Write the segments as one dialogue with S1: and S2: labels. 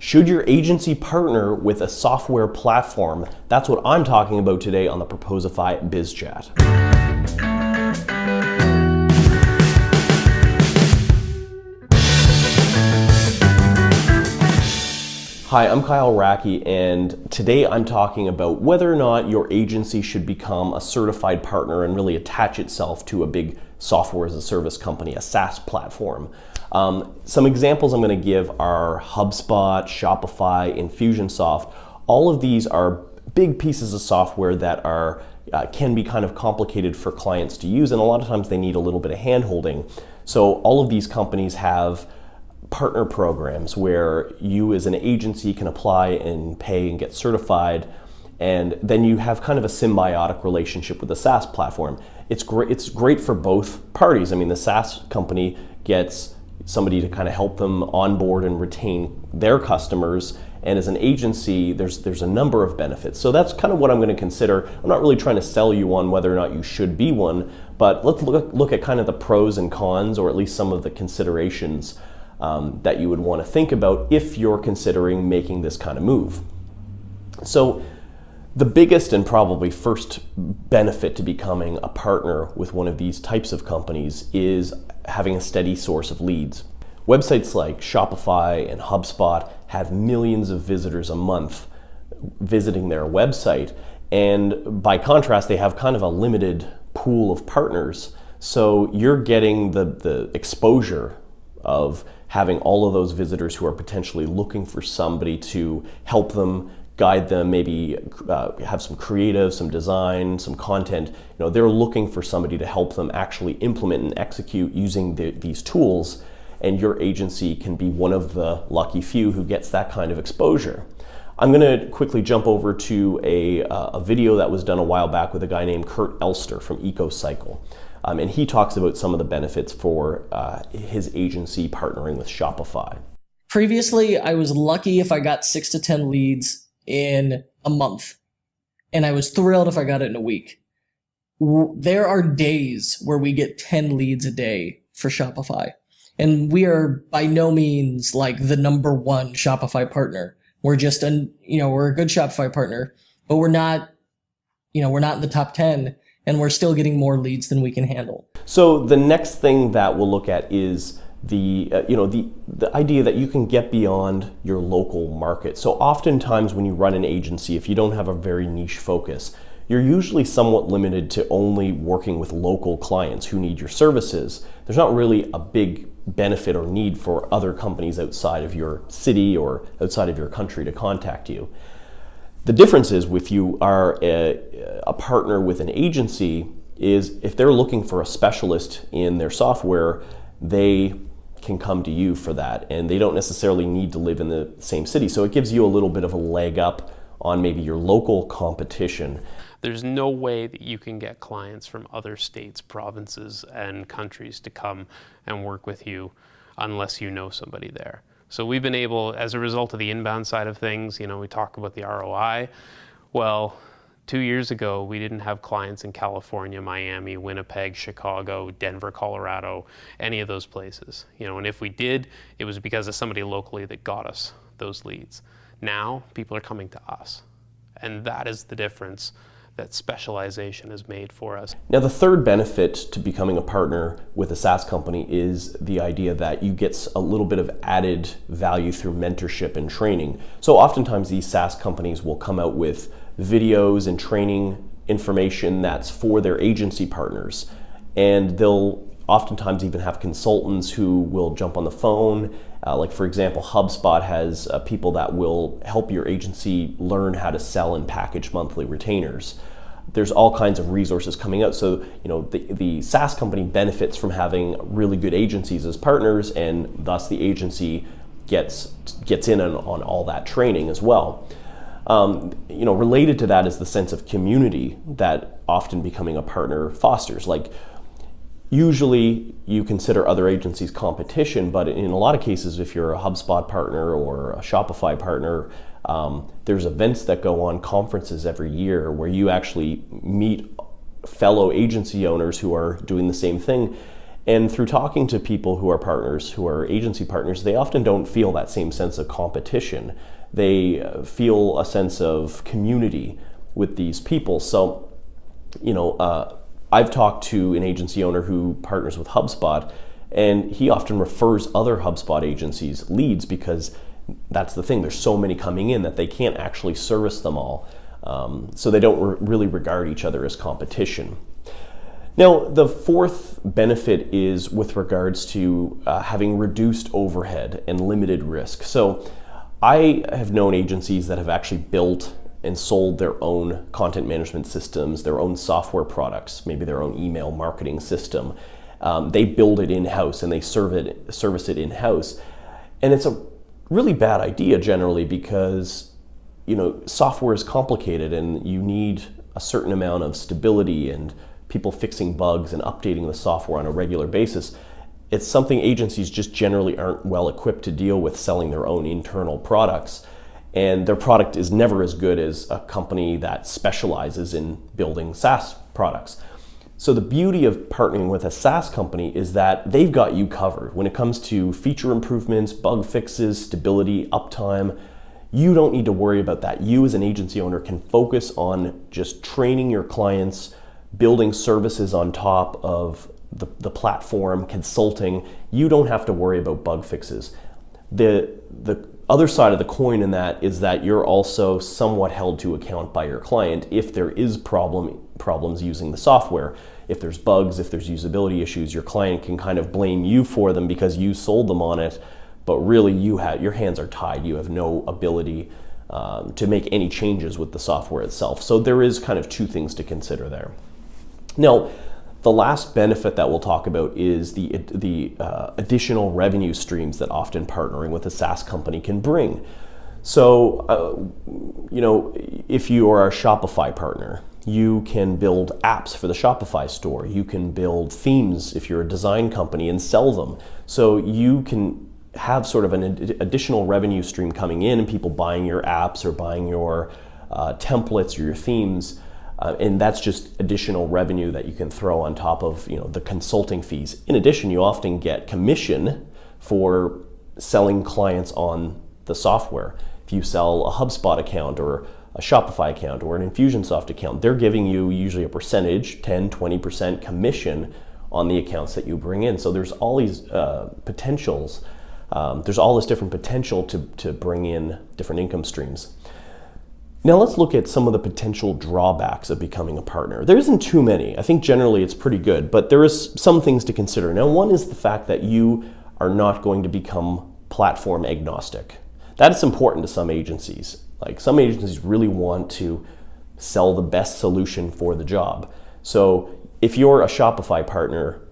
S1: Should your agency partner with a software platform? That's what I'm talking about today on the Proposify Biz Chat. Hi, I'm Kyle Racky, and today I'm talking about whether or not your agency should become a certified partner and really attach itself to a big software as a service company, a SaaS platform. Some examples I'm going to give are HubSpot, Shopify, Infusionsoft. All of these are big pieces of software that are can be kind of complicated for clients to use, and a lot of times they need a little bit of hand-holding. So all of these companies have partner programs where you as an agency can apply and pay and get certified, and then you have kind of a symbiotic relationship with the SaaS platform. It's great for both parties. I mean, the SaaS company gets somebody to kind of help them onboard and retain their customers, and as an agency there's a number of benefits. So that's kind of what I'm going to consider. I'm not really trying to sell you on whether or not you should be one, but let's look at kind of the pros and cons, or at least some of the considerations that you would want to think about if you're considering making this kind of move. So the biggest and probably first benefit to becoming a partner with one of these types of companies is having a steady source of leads. Websites like Shopify and HubSpot have millions of visitors a month visiting their website, and by contrast they have kind of a limited pool of partners. So you're getting the exposure of having all of those visitors who are potentially looking for somebody to help them, guide them, maybe have some creative, some design, some content. They're looking for somebody to help them actually implement and execute using these tools, and your agency can be one of the lucky few who gets that kind of exposure. I'm going to quickly jump over to a video that was done a while back with a guy named Kurt Elster from EcoCycle. And he talks about some of the benefits for his agency partnering with Shopify.
S2: Previously, I was lucky if I got 6 to 10 leads in a month, and I was thrilled if I got it in a week. There are days where we get 10 leads a day for Shopify, and we are by no means like the number one Shopify partner. We're just we're a good Shopify partner, but we're not in the top 10. And we're still getting more leads than we can handle.
S1: So the next thing that we'll look at is the idea that you can get beyond your local market. So oftentimes when you run an agency, if you don't have a very niche focus, you're usually somewhat limited to only working with local clients who need your services. There's not really a big benefit or need for other companies outside of your city or outside of your country to contact you. The difference is if you are a partner with an agency, is if they're looking for a specialist in their software, they can come to you for that, and they don't necessarily need to live in the same city. So it gives you a little bit of a leg up on maybe your local competition.
S3: There's no way that you can get clients from other states, provinces, and countries to come and work with you unless you know somebody there. So we've been able, as a result of the inbound side of things, we talk about the ROI. Well, 2 years ago, we didn't have clients in California, Miami, Winnipeg, Chicago, Denver, Colorado, any of those places. And if we did, it was because of somebody locally that got us those leads. Now, people are coming to us. And that is the difference that specialization has made for us.
S1: Now, the third benefit to becoming a partner with a SaaS company is the idea that you get a little bit of added value through mentorship and training. So oftentimes these SaaS companies will come out with videos and training information that's for their agency partners. And they'll oftentimes even have consultants who will jump on the phone. Like for example, HubSpot has people that will help your agency learn how to sell and package monthly retainers. There's all kinds of resources coming out. So the SaaS company benefits from having really good agencies as partners, and thus the agency gets in on all that training as well. Related to that is the sense of community that often becoming a partner fosters. Like, usually you consider other agencies competition, but in a lot of cases, if you're a HubSpot partner or a Shopify partner, there's events that go on, conferences every year where you actually meet fellow agency owners who are doing the same thing. And through talking to people who are partners, who are agency partners, they often don't feel that same sense of competition. They feel a sense of community with these people. So, I've talked to an agency owner who partners with HubSpot, and he often refers other HubSpot agencies leads because that's the thing. There's so many coming in that they can't actually service them all. So they don't really regard each other as competition. Now, the fourth benefit is with regards to having reduced overhead and limited risk. So I have known agencies that have actually built and sold their own content management systems, their own software products, maybe their own email marketing system. They build it in-house and they service it in-house. And it's a really bad idea generally because, software is complicated and you need a certain amount of stability and people fixing bugs and updating the software on a regular basis. It's something agencies just generally aren't well equipped to deal with selling their own internal products. And their product is never as good as a company that specializes in building SaaS products. So the beauty of partnering with a SaaS company is that they've got you covered. When it comes to feature improvements, bug fixes, stability, uptime, you don't need to worry about that. You as an agency owner can focus on just training your clients, building services on top of the platform, consulting. You don't have to worry about bug fixes. The other side of the coin in that is that you're also somewhat held to account by your client if there is problems using the software. If there's bugs, if there's usability issues, your client can kind of blame you for them because you sold them on it, but really your hands are tied. You have no ability to make any changes with the software itself. So there is kind of two things to consider there. Now, the last benefit that we'll talk about is the additional revenue streams that often partnering with a SaaS company can bring. So, if you are a Shopify partner, you can build apps for the Shopify store. You can build themes if you're a design company and sell them. So you can have sort of an additional revenue stream coming in and people buying your apps or buying your templates or your themes. And that's just additional revenue that you can throw on top of the consulting fees. In addition, you often get commission for selling clients on the software. If you sell a HubSpot account or a Shopify account or an Infusionsoft account, they're giving you usually a percentage, 10-20% commission on the accounts that you bring in. So there's all these potentials. There's all this different potential to bring in different income streams. Now let's look at some of the potential drawbacks of becoming a partner. There isn't too many. I think generally it's pretty good, but there is some things to consider. Now, one is the fact that you are not going to become platform agnostic. That is important to some agencies. Like some agencies really want to sell the best solution for the job. So if you're a Shopify partner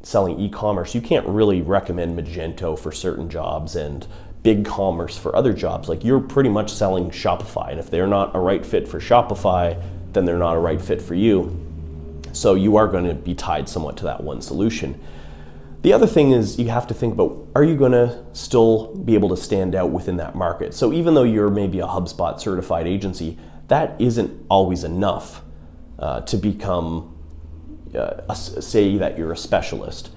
S1: selling e-commerce, you can't really recommend Magento for certain jobs and BigCommerce for other jobs. Like you're pretty much selling Shopify, and if they're not a right fit for Shopify, then they're not a right fit for you. So you are going to be tied somewhat to that one solution. The other thing is you have to think about, are you going to still be able to stand out within that market? So even though you're maybe a HubSpot certified agency, that isn't always enough to become, say that you're a specialist.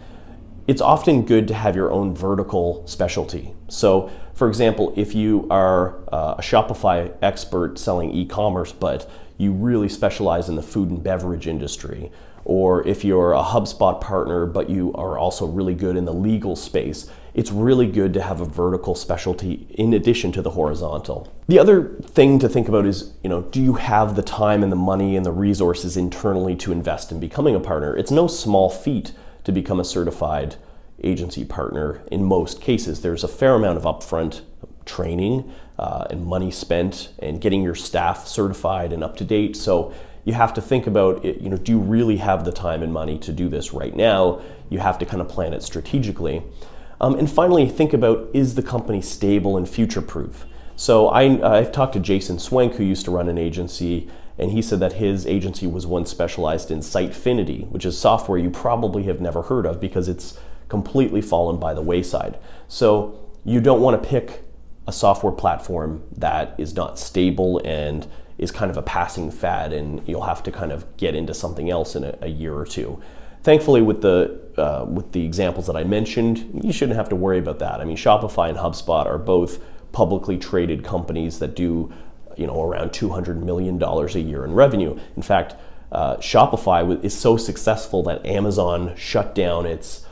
S1: It's often good to have your own vertical specialty. So for example, if you are a Shopify expert selling e-commerce, but you really specialize in the food and beverage industry, or if you're a HubSpot partner, but you are also really good in the legal space, it's really good to have a vertical specialty in addition to the horizontal. The other thing to think about is, do you have the time and the money and the resources internally to invest in becoming a partner? It's no small feat to become a certified agency partner. In most cases, there's a fair amount of upfront training and money spent and getting your staff certified and up to date. So you have to think about it, do you really have the time and money to do this right now? You have to kind of plan it strategically. And finally, think about, is the company stable and future-proof? So I've talked to Jason Swank, who used to run an agency, and he said that his agency was once specialized in Sitefinity, which is software you probably have never heard of because it's completely fallen by the wayside. So you don't want to pick a software platform that is not stable and is kind of a passing fad, and you'll have to kind of get into something else in a year or two. Thankfully, with the examples that I mentioned, you shouldn't have to worry about that. I mean, Shopify and HubSpot are both publicly traded companies that do, around $200 million a year in revenue. In fact, Shopify is so successful that Amazon shut down its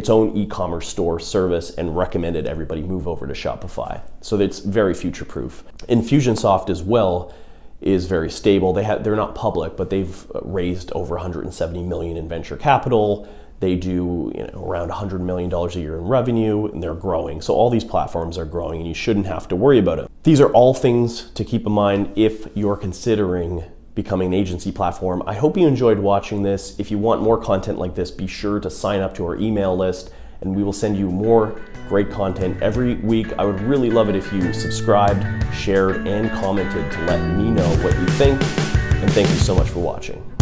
S1: own e-commerce store service and recommended everybody move over to Shopify. So it's very future-proof. Infusionsoft as well is very stable. They're not public, but they've raised over $170 million in venture capital. They do around $100 million a year in revenue, and they're growing. So all these platforms are growing, and you shouldn't have to worry about it. These are all things to keep in mind if you're considering becoming an agency platform. I hope you enjoyed watching this. If you want more content like this, be sure to sign up to our email list, and we will send you more great content every week. I would really love it if you subscribed, shared, and commented to let me know what you think. And thank you so much for watching.